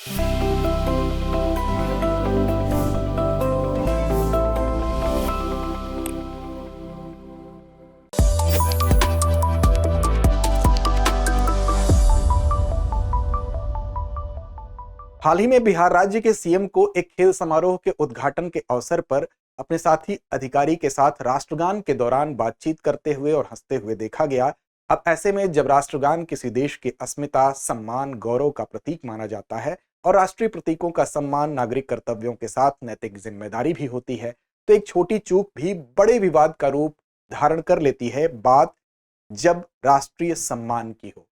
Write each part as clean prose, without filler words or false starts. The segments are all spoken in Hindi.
हाल ही में बिहार राज्य के सीएम को एक खेल समारोह के उद्घाटन के अवसर पर अपने साथी अधिकारी के साथ राष्ट्रगान के दौरान बातचीत करते हुए और हंसते हुए देखा गया। अब ऐसे में जब राष्ट्रगान किसी देश की अस्मिता, सम्मान, गौरव का प्रतीक माना जाता है और राष्ट्रीय प्रतीकों का सम्मान नागरिक कर्तव्यों के साथ नैतिक जिम्मेदारी भी होती है, तो एक छोटी चूक भी बड़े विवाद का रूप धारण कर लेती है। बात जब राष्ट्रीय सम्मान की हो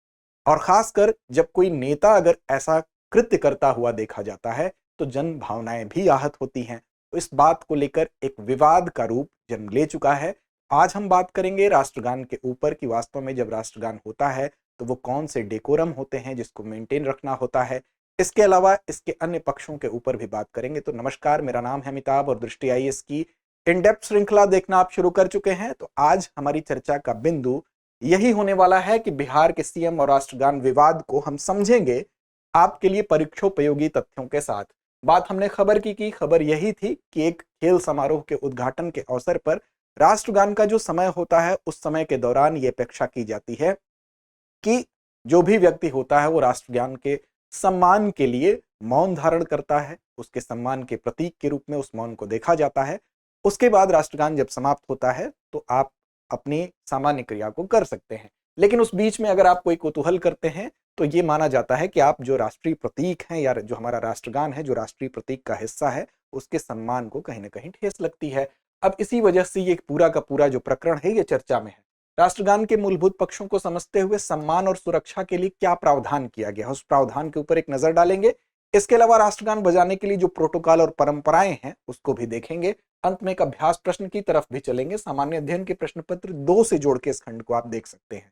और खासकर जब कोई नेता अगर ऐसा कृत्य करता हुआ देखा जाता है तो जन भावनाएं भी आहत होती हैं। तो इस बात को लेकर एक विवाद का रूप जन्म ले चुका है। आज हम बात करेंगे राष्ट्रगान के ऊपर कि वास्तव में जब राष्ट्रगान होता है तो वो कौन से डेकोरम होते हैं जिसको मेंटेन रखना होता है। इसके अलावा इसके अन्य पक्षों के ऊपर भी बात करेंगे। तो नमस्कार, मेरा नाम है अमिताभ और दृष्टि आईएएस की इन डेप्थ श्रृंखला देखना आप शुरू कर चुके हैं। तो आज हमारी चर्चा का बिंदु यही होने वाला है कि बिहार के सीएम और राष्ट्रगान विवाद को हम समझेंगे आपके लिए परीक्षोपयोगी तथ्यों के साथ। बात हमने खबर की खबर यही थी कि एक खेल समारोह के उद्घाटन के अवसर पर राष्ट्रगान का जो समय होता है उस समय के दौरान ये अपेक्षा की जाती है कि जो भी व्यक्ति होता है वो राष्ट्रगान के सम्मान के लिए मौन धारण करता है, उसके सम्मान के प्रतीक के रूप में उस मौन को देखा जाता है। उसके बाद राष्ट्रगान जब समाप्त होता है तो आप अपनी सामान्य क्रिया को कर सकते हैं। लेकिन उस बीच में अगर आप कोई कुतूहल करते हैं तो ये माना जाता है कि आप जो राष्ट्रीय प्रतीक हैं या जो हमारा राष्ट्रगान है, जो राष्ट्रीय प्रतीक का हिस्सा है, उसके सम्मान को कहीं ना कहीं ठेस लगती है। अब इसी वजह से ये पूरा का पूरा जो प्रकरण है ये चर्चा में है। राष्ट्रगान के मूलभूत पक्षों को समझते हुए सम्मान और सुरक्षा के लिए क्या प्रावधान किया गया, उस प्रावधान के ऊपर एक नजर डालेंगे। इसके अलावा राष्ट्रगान बजाने के लिए जो प्रोटोकॉल और परंपराएं हैं उसको भी देखेंगे। अंत में एक अभ्यास प्रश्न की तरफ भी चलेंगे। सामान्य अध्ययन के प्रश्न पत्र 2 से जोड़ के इस खंड को आप देख सकते हैं।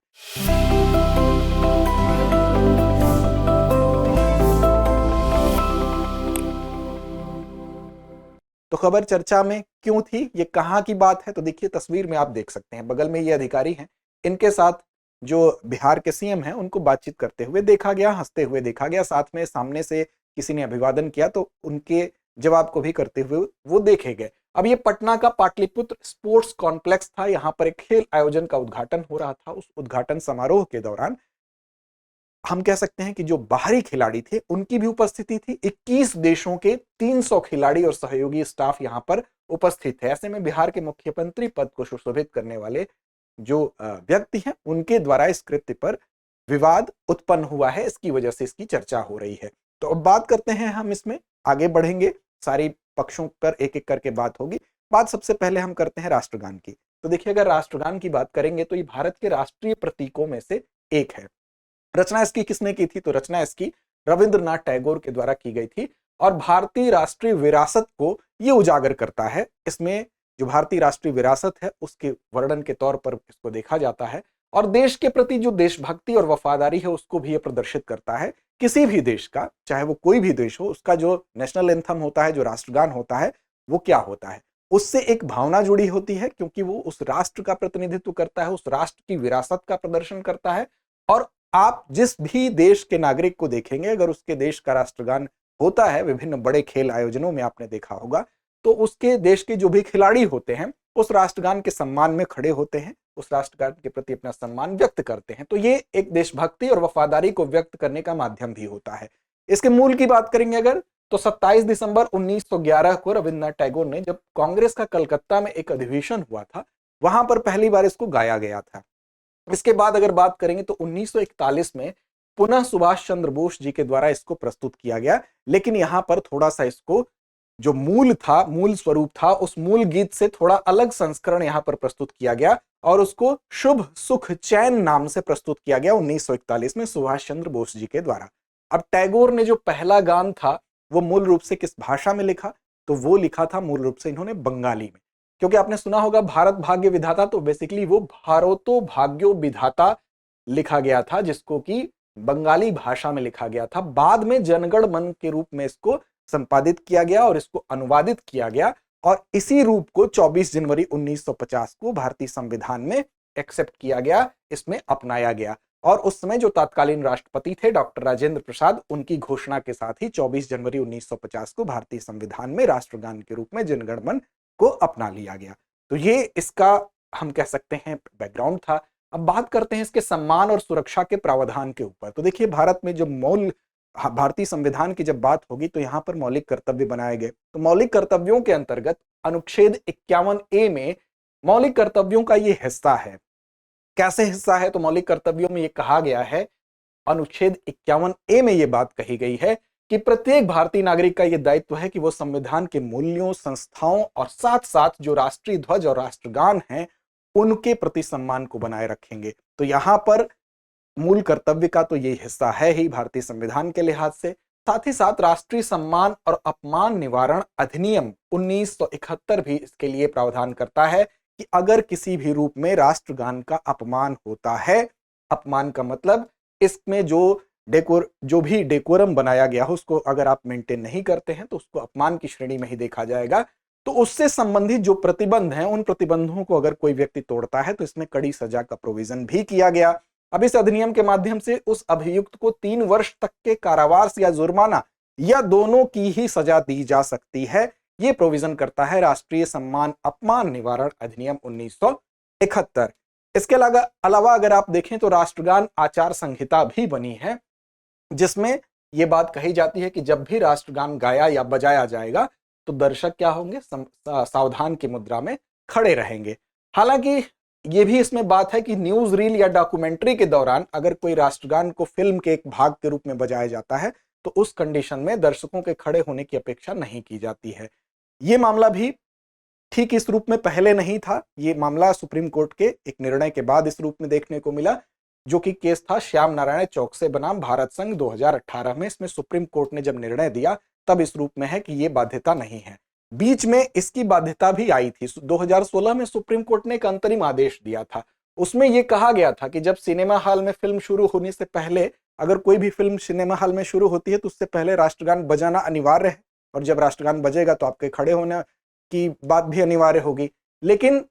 तो खबर चर्चा में क्यों थी, ये कहां की बात है, तो देखिए तस्वीर में आप देख सकते हैं बगल में ये अधिकारी हैं, इनके साथ जो बिहार के सीएम हैं उनको बातचीत करते हुए देखा गया, हंसते हुए देखा गया। साथ में सामने से किसी ने अभिवादन किया तो उनके जवाब को भी करते हुए वो देखे गए। अब ये पटना का पाटलिपुत्र स्पोर्ट्स कॉम्प्लेक्स था, यहाँ पर एक खेल आयोजन का उद्घाटन हो रहा था। उस उद्घाटन समारोह के दौरान हम कह सकते हैं कि जो बाहरी खिलाड़ी थे उनकी भी उपस्थिति थी। 21 देशों के 300 खिलाड़ी और सहयोगी स्टाफ यहां पर उपस्थित थे। ऐसे में बिहार के मुख्यमंत्री पद को सुशोभित करने वाले जो व्यक्ति हैं उनके द्वारा इस कृत्य पर विवाद उत्पन्न हुआ है, इसकी वजह से इसकी चर्चा हो रही है। तो अब बात करते हैं, हम इसमें आगे बढ़ेंगे, सारी पक्षों पर एक एक करके बात होगी। बात सबसे पहले हम करते हैं राष्ट्रगान की। तो देखिए, अगर राष्ट्रगान की बात करेंगे तो ये भारत के राष्ट्रीय प्रतीकों में से एक है। रचना इसकी किसने की थी, तो रचना इसकी रविंद्रनाथ टैगोर के द्वारा की गई थी और भारतीय राष्ट्रीय विरासत को यह उजागर करता है। इसमें जो भारतीय राष्ट्रीय विरासत है उसके वर्णन के तौर पर इसको देखा जाता है और देश के प्रति जो देशभक्ति और वफादारी है उसको भी यह प्रदर्शित करता है। किसी भी देश का, चाहे वो कोई भी देश हो, उसका जो नेशनल एंथम होता है, जो राष्ट्रगान होता है, वो क्या होता है, उससे एक भावना जुड़ी होती है क्योंकि वो उस राष्ट्र का प्रतिनिधित्व करता है, उस राष्ट्र की विरासत का प्रदर्शन करता है। और आप जिस भी देश के नागरिक को देखेंगे, अगर उसके देश का राष्ट्रगान होता है, विभिन्न बड़े खेल आयोजनों में आपने देखा होगा, तो उसके देश के जो भी खिलाड़ी होते हैं उस राष्ट्रगान के सम्मान में खड़े होते हैं, उस राष्ट्रगान के प्रति अपना सम्मान व्यक्त करते हैं। तो ये एक देशभक्ति और वफादारी को व्यक्त करने का माध्यम भी होता है। इसके मूल की बात करेंगे अगर, तो 27 दिसंबर 1911 को रविंद्रनाथ टैगोर ने, जब कांग्रेस का कलकत्ता में एक अधिवेशन हुआ था, वहां पर पहली बार इसको गाया गया था। इसके बाद अगर बात करेंगे तो 1941 में पुनः सुभाष चंद्र बोस जी के द्वारा इसको प्रस्तुत किया गया। लेकिन यहां पर थोड़ा सा इसको जो मूल था, मूल स्वरूप था, उस मूल गीत से थोड़ा अलग संस्करण यहां पर प्रस्तुत किया गया और उसको शुभ सुख चैन नाम से प्रस्तुत किया गया 1941 में सुभाष चंद्र बोस जी के द्वारा। अब टैगोर ने जो पहला गान था वो मूल रूप से किस भाषा में लिखा, तो वो लिखा था मूल रूप से इन्होंने बंगाली में। क्योंकि आपने सुना होगा भारत भाग्य विधाता, तो बेसिकली वो भारतो भाग्यो विधाता लिखा गया था, जिसको कि बंगाली भाषा में लिखा गया था। बाद में जनगण मन के रूप में इसको संपादित किया गया और इसको अनुवादित किया गया और इसी रूप को 24 जनवरी 1950 को भारतीय संविधान में एक्सेप्ट किया गया, इसमें अपनाया गया। और उस समय जो तत्कालीन राष्ट्रपति थे डॉक्टर राजेंद्र प्रसाद, उनकी घोषणा के साथ ही 24 जनवरी 1950 को भारतीय संविधान में राष्ट्रगान के रूप में जनगण को अपना लिया गया। तो ये इसका हम कह सकते हैं बैकग्राउंड था। अब बात करते हैं इसके सम्मान और सुरक्षा के प्रावधान के ऊपर। तो देखिए, भारत में जो भारतीय संविधान की जब बात होगी तो यहाँ पर मौलिक कर्तव्य बनाए गए। तो मौलिक कर्तव्यों के अंतर्गत अनुच्छेद 51A में मौलिक कर्तव्यों का ये हिस्सा है। कैसे हिस्सा है? तो मौलिक कर्तव्यों में ये कहा गया है, अनुच्छेद 51A में ये बात कही गई है कि प्रत्येक भारतीय नागरिक का यह दायित्व है कि वो संविधान के मूल्यों, संस्थाओं और साथ साथ जो राष्ट्रीय ध्वज और राष्ट्रगान हैं उनके प्रति सम्मान को बनाए रखेंगे। तो यहां पर मूल कर्तव्य का तो ये हिस्सा है ही भारतीय संविधान के लिहाज से। साथ ही साथ राष्ट्रीय सम्मान और अपमान निवारण अधिनियम 1971 भी इसके लिए प्रावधान करता है कि अगर किसी भी रूप में राष्ट्रगान का अपमान होता है, अपमान का मतलब इसमें जो भी डेकोरम बनाया गया हो उसको अगर आप मेंटेन नहीं करते हैं तो उसको अपमान की श्रेणी में ही देखा जाएगा। तो उससे संबंधित जो प्रतिबंध हैं, उन प्रतिबंधों को अगर कोई व्यक्ति तोड़ता है तो इसमें कड़ी सजा का प्रोविजन भी किया गया। अब इस अधिनियम के माध्यम से उस अभियुक्त को 3 वर्ष तक के कारावास या जुर्माना या दोनों की ही सजा दी जा सकती है। यह प्रोविजन करता है राष्ट्रीय सम्मान अपमान निवारण अधिनियम 1971। इसके अलावा अगर आप देखें तो राष्ट्रगान आचार संहिता भी बनी है, जिसमें यह बात कही जाती है कि जब भी राष्ट्रगान गाया या बजाया जाएगा तो दर्शक क्या होंगे? सावधान की मुद्रा में खड़े रहेंगे। हालांकि ये भी इसमें बात है कि न्यूज रील या डॉक्यूमेंट्री के दौरान अगर कोई राष्ट्रगान को फिल्म के एक भाग के रूप में बजाया जाता है तो उस कंडीशन में दर्शकों के खड़े होने की अपेक्षा नहीं की जाती है। ये मामला भी ठीक इस रूप में पहले नहीं था। ये मामला सुप्रीम कोर्ट के एक निर्णय के बाद इस रूप में देखने को मिला, जो कि केस था श्याम नारायण चौकसे बनाम भारत संघ 2018 में। इसमें सुप्रीम कोर्ट ने जब निर्णय दिया तब इस रूप में है कि ये बाध्यता नहीं है। बीच में इसकी बाध्यता भी आई थी। 2016 में सुप्रीम कोर्ट ने एक अंतरिम आदेश दिया था। उसमें यह कहा गया था कि जब सिनेमा हॉल में फिल्म शुरू होने से पहले, अगर कोई भी फिल्म सिनेमा हॉल में शुरू होती है तो उससे पहले राष्ट्रगान बजाना अनिवार्य है, और जब राष्ट्रगान बजेगा तो आपके खड़े होने की बात भी अनिवार्य होगी। लेकिन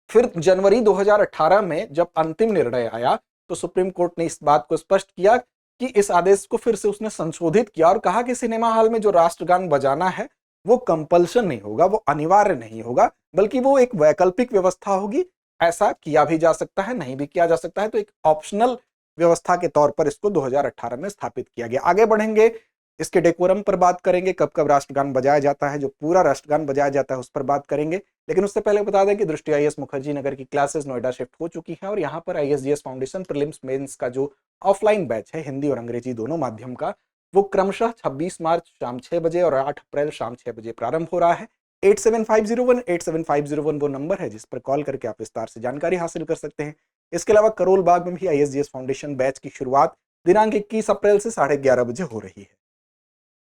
फिर जनवरी 2018 में जब अंतिम निर्णय आया तो सुप्रीम कोर्ट ने इस बात को स्पष्ट किया कि इस आदेश को फिर से उसने संशोधित किया और कहा कि सिनेमा हॉल में जो राष्ट्रगान बजाना है वो कंपल्शन नहीं होगा, वो अनिवार्य नहीं होगा, बल्कि वो एक वैकल्पिक व्यवस्था होगी। ऐसा किया भी जा सकता है, नहीं भी किया जा सकता है, तो एक ऑप्शनल व्यवस्था के तौर पर इसको 2018 में स्थापित किया गया। आगे बढ़ेंगे, इसके डेकोरम पर बात करेंगे, कब कब राष्ट्रगान बजाया जाता है, जो पूरा राष्ट्रगान बजाया जाता है उस पर बात करेंगे। लेकिन उससे पहले बता दें कि दृष्टि IAS मुखर्जी नगर की क्लासेस नोएडा शिफ्ट हो चुकी हैं और यहाँ पर ISGS फाउंडेशन प्रीलिम्स मेंस का जो ऑफलाइन बैच है, हिंदी और अंग्रेजी दोनों माध्यम का, वो क्रमशः 26 मार्च शाम 6 बजे और 8 अप्रैल शाम 6 बजे प्रारंभ हो रहा है। 8750187501 वो नंबर है जिस पर कॉल करके आप विस्तार से जानकारी हासिल कर सकते हैं। इसके अलावा करोल बाग में भी ISGS फाउंडेशन बैच की शुरुआत दिनांक 21 अप्रैल से 11:30 बजे हो रही है।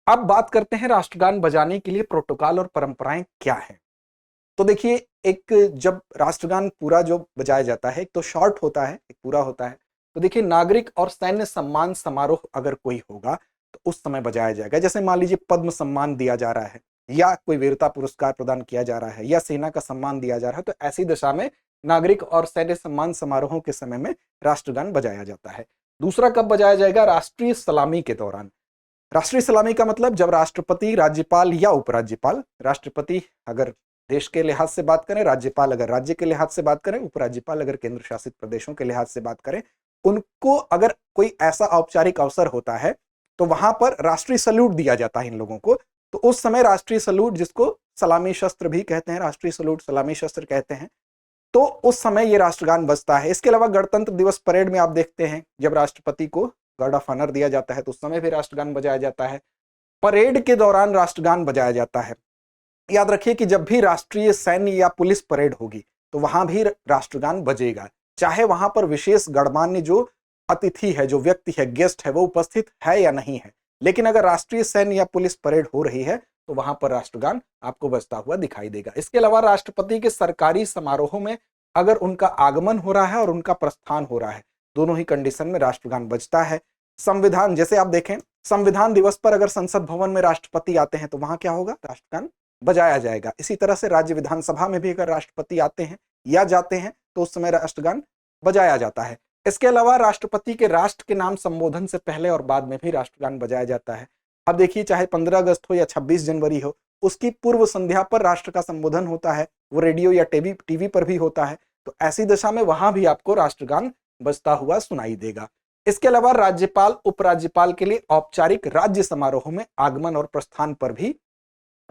अब बात करते हैं राष्ट्रगान बजाने के लिए प्रोटोकॉल और परंपराएं क्या है। तो देखिए, एक जब राष्ट्रगान पूरा जो बजाया जाता है, एक तो शॉर्ट होता है, एक पूरा होता है। तो देखिए, नागरिक और सैन्य सम्मान समारोह अगर कोई होगा तो उस समय बजाया जाएगा। जैसे मान लीजिए पद्म सम्मान दिया जा रहा है, या कोई वीरता पुरस्कार प्रदान किया जा रहा है, या सेना का सम्मान दिया जा रहा है, तो ऐसी दशा में नागरिक और सैन्य सम्मान समारोहों के समय में राष्ट्रगान बजाया जाता है। दूसरा कब बजाया जाएगा? राष्ट्रीय सलामी के दौरान। राष्ट्रीय सलामी का मतलब जब राष्ट्रपति, राज्यपाल या उपराज्यपाल, राष्ट्रपति अगर देश के लिहाज से बात करें, राज्यपाल अगर राज्य के लिहाज से बात करें, उपराज्यपाल अगर केंद्र शासित प्रदेशों के लिहाज से बात करें, उनको अगर कोई ऐसा औपचारिक अवसर होता है तो वहां पर राष्ट्रीय सल्यूट दिया जाता है इन लोगों को। तो उस समय राष्ट्रीय सल्यूट, जिसको सलामी शस्त्र भी कहते हैं, राष्ट्रीय सल्यूट सलामी शस्त्र कहते हैं, तो उस समय ये राष्ट्रगान बजता है। इसके अलावा गणतंत्र दिवस परेड में आप देखते हैं जब राष्ट्रपति को गार्ड ऑफ ऑनर दिया जाता है तो उस समय भी राष्ट्रगान बजाया जाता है। परेड के दौरान राष्ट्रगान बजाया जाता है। याद रखिए कि जब भी राष्ट्रीय सैन्य या पुलिस परेड होगी तो वहां भी राष्ट्रगान बजेगा, चाहे वहां पर विशेष गणमान्य जो अतिथि है, जो व्यक्ति है, गेस्ट है, वो उपस्थित है या नहीं है। लेकिन अगर राष्ट्रीय सैन्य या पुलिस परेड हो रही है तो वहां पर राष्ट्रगान आपको बजता हुआ दिखाई देगा। इसके अलावा राष्ट्रपति के सरकारी समारोहों में अगर उनका आगमन हो रहा है और उनका प्रस्थान हो रहा है, दोनों ही कंडीशन में राष्ट्रगान बजता है। संविधान, जैसे आप देखें, संविधान दिवस पर अगर संसद भवन में राष्ट्रपति आते हैं तो वहां क्या होगा? राष्ट्रगान बजाया जाएगा। इसी तरह से राज्य विधानसभा में भी अगर राष्ट्रपति आते हैं या जाते हैं तो उस समय राष्ट्रगान बजाया जाता है। इसके अलावा राष्ट्रपति के राष्ट्र के नाम संबोधन से पहले और बाद में भी राष्ट्रगान बजाया जाता है। अब देखिए, चाहे 15 अगस्त हो या 26 जनवरी हो, उसकी पूर्व संध्या पर राष्ट्र का संबोधन होता है, वो रेडियो या टीवी पर भी होता है। तो ऐसी दशा में वहां भी आपको राष्ट्रगान बजता हुआ सुनाई देगा। इसके अलावा राज्यपाल उपराज्यपाल के लिए औपचारिक राज्य समारोह में आगमन और प्रस्थान पर भी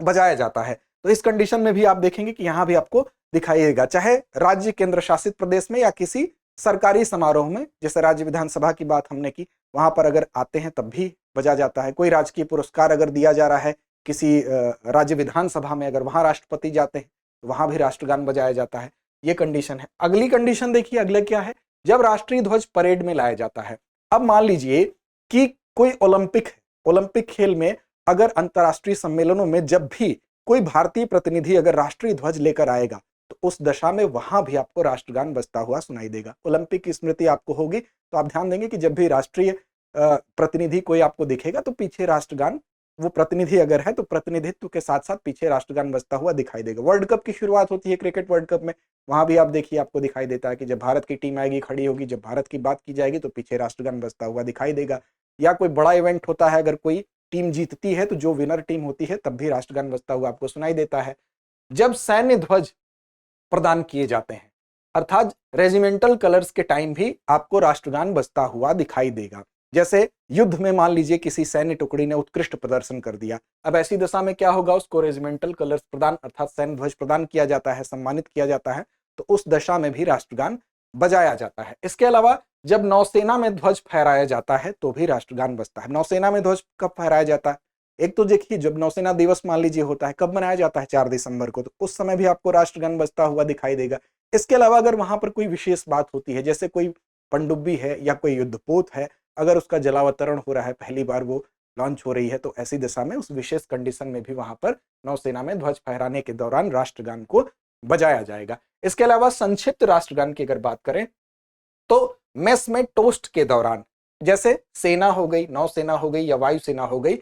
बजाया जाता है। तो इस कंडीशन में भी आप देखेंगे कि यहां भी आपको दिखाई देगा, चाहे राज्य केंद्र शासित प्रदेश में या किसी सरकारी समारोह में, जैसे राज्य विधानसभा की बात हमने की, वहां पर अगर आते हैं तब भी बजा जाता है। कोई राजकीय पुरस्कार अगर दिया जा रहा है किसी राज्य विधानसभा में, अगर वहां राष्ट्रपति जाते हैं तो वहां भी राष्ट्रगान बजाया जाता है। ये कंडीशन है। अगली कंडीशन देखिए, अगले क्या है, जब राष्ट्रीय ध्वज परेड में लाया जाता है। अब मान लीजिए कि कोई ओलंपिक है, ओलंपिक खेल में अगर अंतर्राष्ट्रीय सम्मेलनों में जब भी कोई भारतीय प्रतिनिधि अगर राष्ट्रीय ध्वज लेकर आएगा तो उस दशा में वहां भी आपको राष्ट्रगान बजता हुआ सुनाई देगा। ओलंपिक की स्मृति आपको होगी तो आप ध्यान देंगे कि जब भी राष्ट्रीय प्रतिनिधि कोई आपको दिखेगा तो पीछे राष्ट्रगान, वो प्रतिनिधि अगर है तो प्रतिनिधित्व के साथ साथ पीछे राष्ट्रगान बजता हुआ दिखाई देगा। वर्ल्ड कप की शुरुआत होती है, क्रिकेट वर्ल्ड कप में, वहां भी आप देखिए आपको दिखाई देता है कि जब भारत की टीम आएगी, खड़ी होगी, जब भारत की बात की जाएगी तो पीछे राष्ट्रगान बजता हुआ दिखाई देगा। या कोई बड़ा इवेंट होता है, अगर कोई टीम जीतती है तो जो विनर टीम होती है तब भी राष्ट्रगान बजता हुआ आपको सुनाई देता है। जब सैन्य ध्वज प्रदान किए जाते हैं, अर्थात रेजिमेंटल कलर्स के टाइम भी आपको राष्ट्रगान बजता हुआ दिखाई देगा। जैसे युद्ध में मान लीजिए किसी सैन्य टुकड़ी ने उत्कृष्ट प्रदर्शन कर दिया, अब ऐसी दशा में क्या होगा, उसको रेजिमेंटल कलर्स प्रदान अर्थात सैन्य ध्वज प्रदान किया जाता है, सम्मानित किया जाता है, तो उस दशा में भी राष्ट्रगान बजाया जाता है। इसके अलावा जब नौसेना में ध्वज फहराया जाता है तो भी राष्ट्रगान बजता है। नौसेना में ध्वज कब फहराया जाता है, एक तो देखिए जब नौसेना दिवस मान लीजिए होता है, कब मनाया जाता है, 4 दिसंबर को, तो उस समय भी आपको राष्ट्रगान बजता हुआ दिखाई देगा। इसके अलावा अगर वहां पर कोई विशेष बात होती है, जैसे कोई पनडुब्बी है या कोई युद्धपोत है, अगर उसका जलावतरण हो रहा है, पहली बार वो लॉन्च हो रही है, तो ऐसी दशा में उस विशेष कंडीशन में भी वहां पर नौसेना में ध्वज फहराने के दौरान राष्ट्रगान को बजाया जाएगा। इसके अलावा संक्षिप्त राष्ट्रगान की अगर बात करें तो मेस में टोस्ट के दौरान, जैसे सेना हो गई, नौसेना हो गई या वायुसेना हो गई,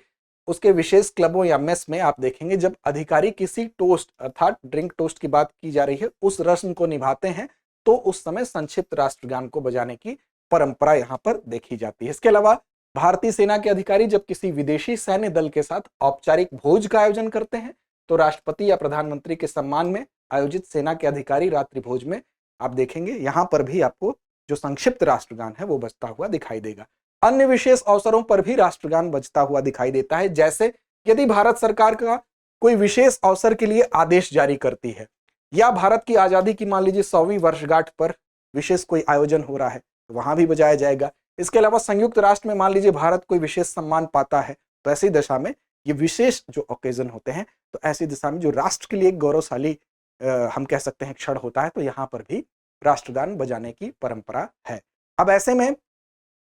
उसके विशेष क्लबों या मेस में आप देखेंगे जब अधिकारी किसी टोस्ट अर्थात ड्रिंक टोस्ट की बात की जा रही है, उस रस्म को निभाते हैं, तो उस समय संक्षिप्त राष्ट्रगान को बजाने की परंपरा यहां पर देखी जाती है। इसके अलावा भारतीय सेना के अधिकारी जब किसी विदेशी सैन्य दल के साथ औपचारिक भोज का आयोजन करते हैं तो राष्ट्रपति या प्रधानमंत्री के सम्मान में आयोजित सेना के अधिकारी रात्रि भोज में आप देखेंगे यहां पर भी आपको जो संक्षिप्त राष्ट्रगान है वो बजता हुआ दिखाई देगा। अन्य विशेष अवसरों पर भी राष्ट्रगान बजता हुआ दिखाई देता है, जैसे यदि भारत सरकार का कोई विशेष अवसर के लिए आदेश जारी करती है या भारत की आजादी की मान लीजिए 100वीं वर्षगांठ पर विशेष कोई आयोजन हो रहा है तो वहां भी बजाया जाएगा। इसके अलावा संयुक्त राष्ट्र में मान लीजिए भारत कोई विशेष सम्मान पाता है तो ऐसी दशा में ये विशेष जो ओकेजन होते हैं, तो ऐसी दिशा में जो राष्ट्र के लिए एक गौरवशाली हम कह सकते हैं क्षण होता है, तो यहाँ पर भी राष्ट्रगान बजाने की परंपरा है। अब ऐसे में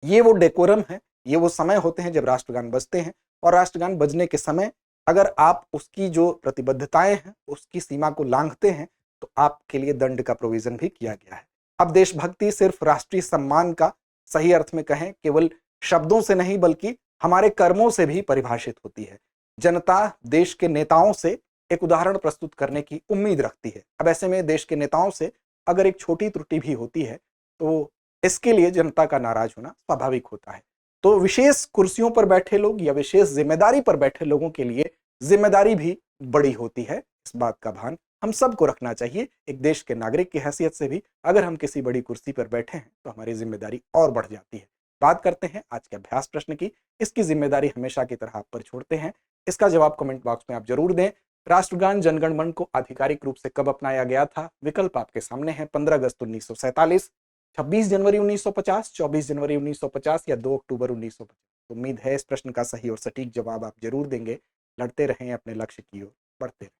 ये वो डेकोरम है, ये वो समय होते हैं जब राष्ट्रगान बजते हैं, और राष्ट्रगान बजने के समय अगर आप उसकी जो प्रतिबद्धताएं हैं उसकी सीमा को लांघते हैं तो आपके लिए दंड का प्रोविजन भी किया गया है। अब देशभक्ति सिर्फ राष्ट्रीय सम्मान का सही अर्थ में कहें केवल शब्दों से नहीं बल्कि हमारे कर्मों से भी परिभाषित होती है। जनता देश के नेताओं से एक उदाहरण प्रस्तुत करने की उम्मीद रखती है। अब ऐसे में देश के नेताओं से अगर एक छोटी त्रुटि भी होती है तो इसके लिए जनता का नाराज होना स्वाभाविक होता है। तो विशेष कुर्सियों पर बैठे लोग या विशेष जिम्मेदारी पर बैठे लोगों के लिए जिम्मेदारी भी बड़ी होती है। इस बात का भान हम सबको रखना चाहिए। एक देश के नागरिक की हैसियत से भी अगर हम किसी बड़ी कुर्सी पर बैठे हैं तो हमारी जिम्मेदारी और बढ़ जाती है। बात करते हैं आज के अभ्यास प्रश्न की। इसकी जिम्मेदारी हमेशा की तरह आप पर छोड़ते हैं। इसका जवाब कमेंट बॉक्स में आप जरूर दें। राष्ट्रगान जनगण मन को आधिकारिक रूप से कब अपनाया गया था? विकल्प आपके सामने है। 15 अगस्त 1947, 26 जनवरी 1950, 24 जनवरी 1950 या 2 अक्टूबर 1950। उम्मीद है इस प्रश्न का सही और सटीक जवाब आप जरूर देंगे। लड़ते रहें अपने लक्ष्य की ओर बढ़ते रहें।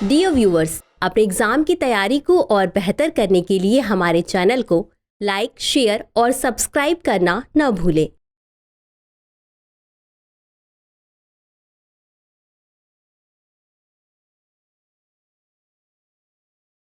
डियर व्यूअर्स, अपने एग्जाम की तैयारी को और बेहतर करने के लिए हमारे चैनल को लाइक, शेयर और सब्सक्राइब करना न भूलें।